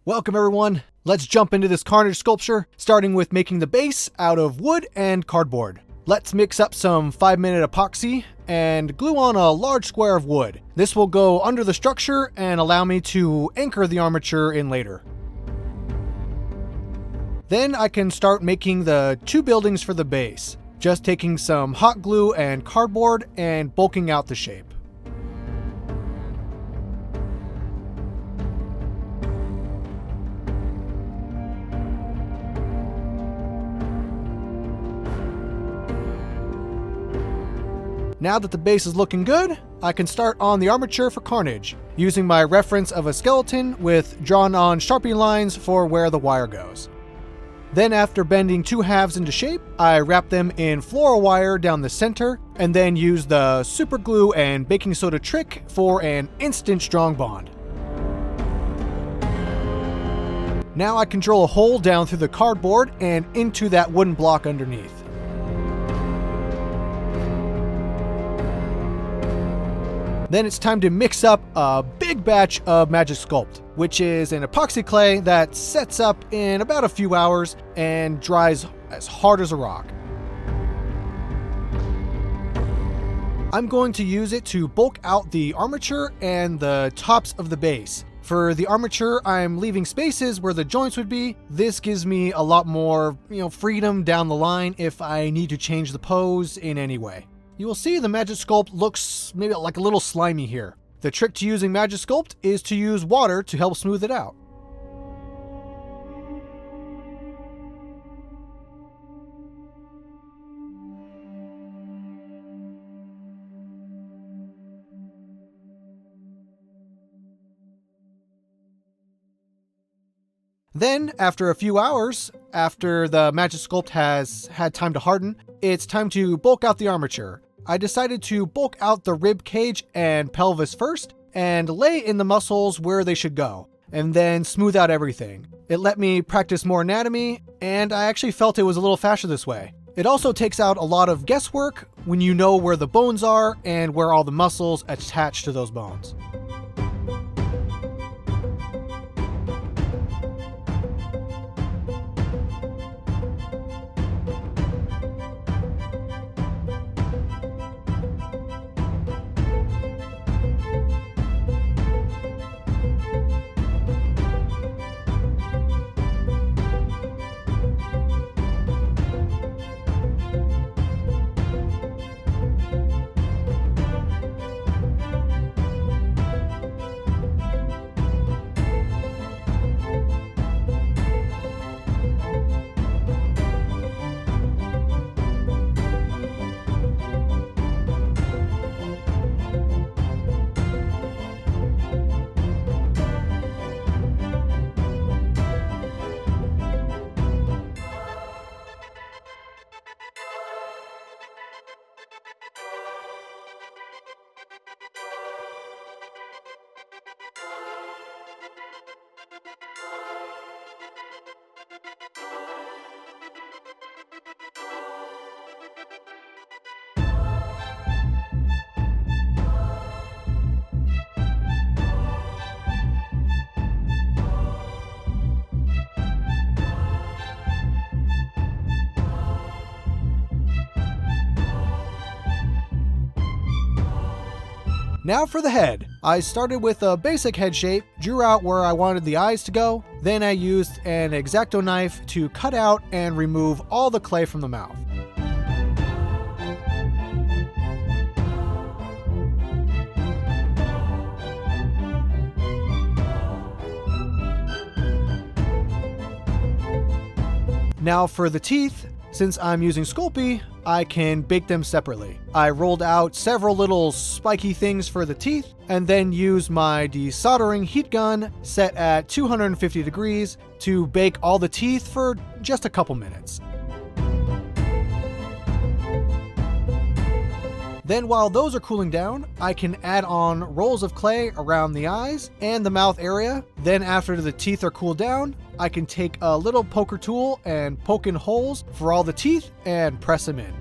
Welcome everyone, let's jump into this Carnage sculpture, starting with making the base out of wood and cardboard. Let's mix up some 5-minute epoxy and glue on a large square of wood. This will go under the structure and allow me to anchor the armature in later. Then I can start making the 2 buildings for the base, just taking some hot glue and cardboard and bulking out the shape. Now that the base is looking good, I can start on the armature for Carnage, using my reference of a skeleton with drawn on Sharpie lines for where the wire goes. Then after bending 2 halves into shape, I wrap them in floral wire down the center, and then use the super glue and baking soda trick for an instant strong bond. Now I can drill a hole down through the cardboard and into that wooden block underneath. Then it's time to mix up a big batch of Magic Sculpt, which is an epoxy clay that sets up in about a few hours and dries as hard as a rock. I'm going to use it to bulk out the armature and the tops of the base. For the armature, I'm leaving spaces where the joints would be. This gives me a lot more, freedom down the line if I need to change the pose in any way. You will see the Magic Sculpt looks maybe like a little slimy here. The trick to using Magic Sculpt is to use water to help smooth it out. Then, after a few hours, after the Magic Sculpt has had time to harden, it's time to bulk out the armature. I decided to bulk out the rib cage and pelvis first, and lay in the muscles where they should go, and then smooth out everything. It let me practice more anatomy, and I actually felt it was a little faster this way. It also takes out a lot of guesswork when you know where the bones are and where all the muscles attach to those bones. Now for the head. I started with a basic head shape, drew out where I wanted the eyes to go, then I used an X-Acto knife to cut out and remove all the clay from the mouth. Now for the teeth, since I'm using Sculpey, I can bake them separately. I rolled out several little spiky things for the teeth, and then used my desoldering heat gun set at 250 degrees to bake all the teeth for just a couple minutes. Then while those are cooling down, I can add on rolls of clay around the eyes and the mouth area. Then after the teeth are cooled down, I can take a little poker tool and poke in holes for all the teeth and press them in.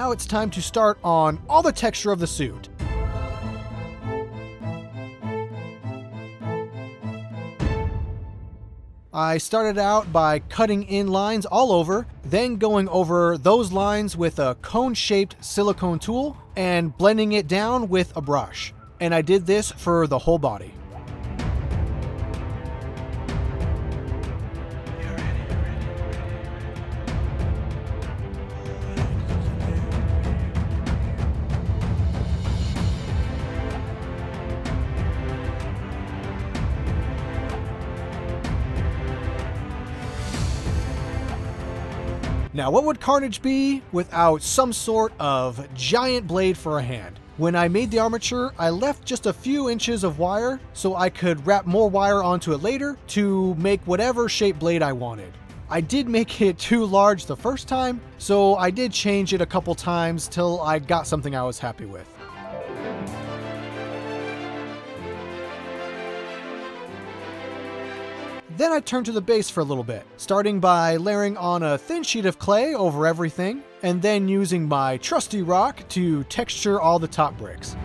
Now it's time to start on all the texture of the suit. I started out by cutting in lines all over, then going over those lines with a cone-shaped silicone tool and blending it down with a brush. And I did this for the whole body. Now, what would Carnage be without some sort of giant blade for a hand? When I made the armature, I left just a few inches of wire so I could wrap more wire onto it later to make whatever shape blade I wanted. I did make it too large the first time, so I did change it a couple times till I got something I was happy with. Then I turned to the base for a little bit, starting by layering on a thin sheet of clay over everything, and then using my trusty rock to texture all the top bricks.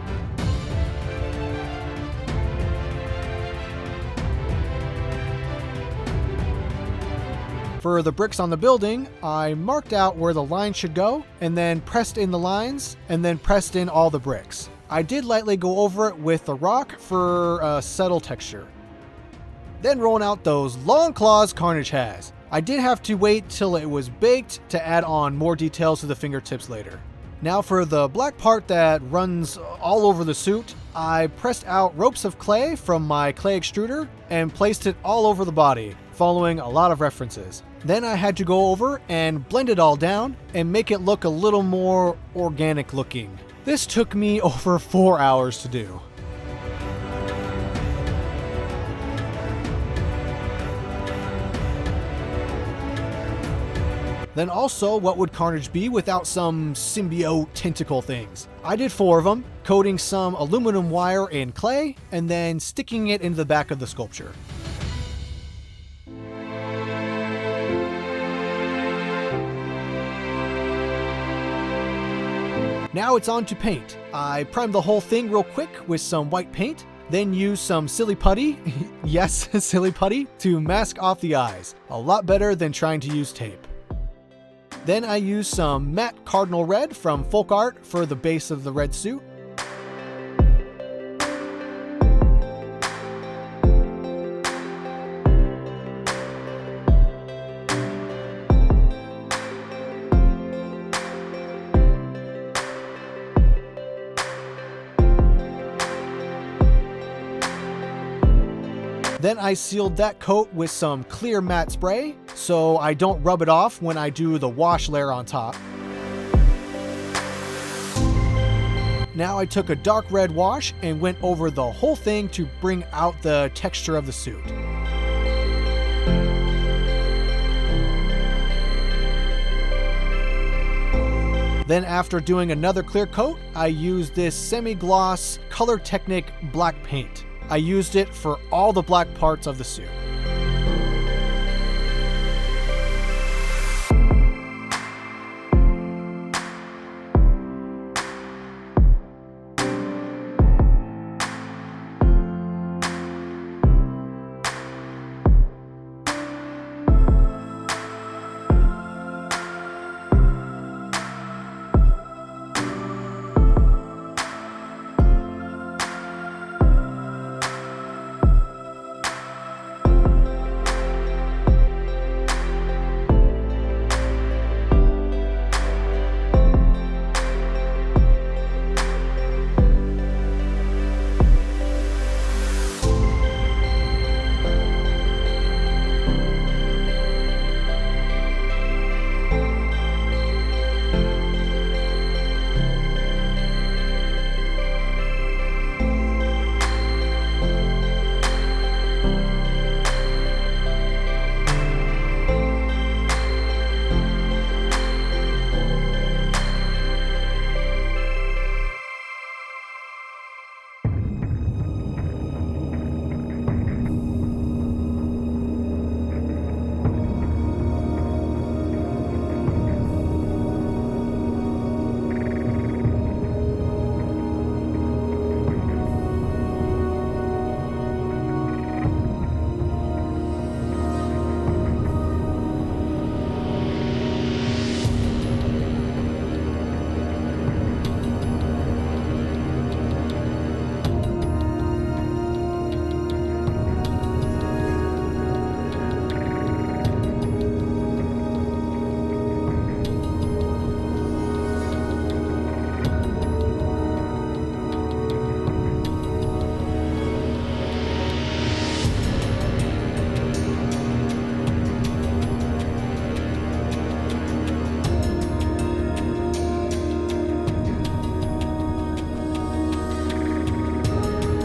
For the bricks on the building, I marked out where the line should go, and then pressed in the lines, and then pressed in all the bricks. I did lightly go over it with the rock for a subtle texture. Then rolling out those long claws Carnage has. I did have to wait till it was baked to add on more details to the fingertips later. Now for the black part that runs all over the suit, I pressed out ropes of clay from my clay extruder and placed it all over the body, following a lot of references. Then I had to go over and blend it all down and make it look a little more organic looking. This took me over 4 hours to do. Then also, what would Carnage be without some symbiote tentacle things? I did 4 of them, coating some aluminum wire in clay, and then sticking it into the back of the sculpture. Now it's on to paint. I primed the whole thing real quick with some white paint, then used some silly putty, yes, silly putty, to mask off the eyes. A lot better than trying to use tape. Then I used some matte cardinal red from Folk Art for the base of the red suit. Then I sealed that coat with some clear matte spray, so I don't rub it off when I do the wash layer on top. Now I took a dark red wash and went over the whole thing to bring out the texture of the suit. Then after doing another clear coat, I used this semi-gloss Color Technic black paint. I used it for all the black parts of the suit.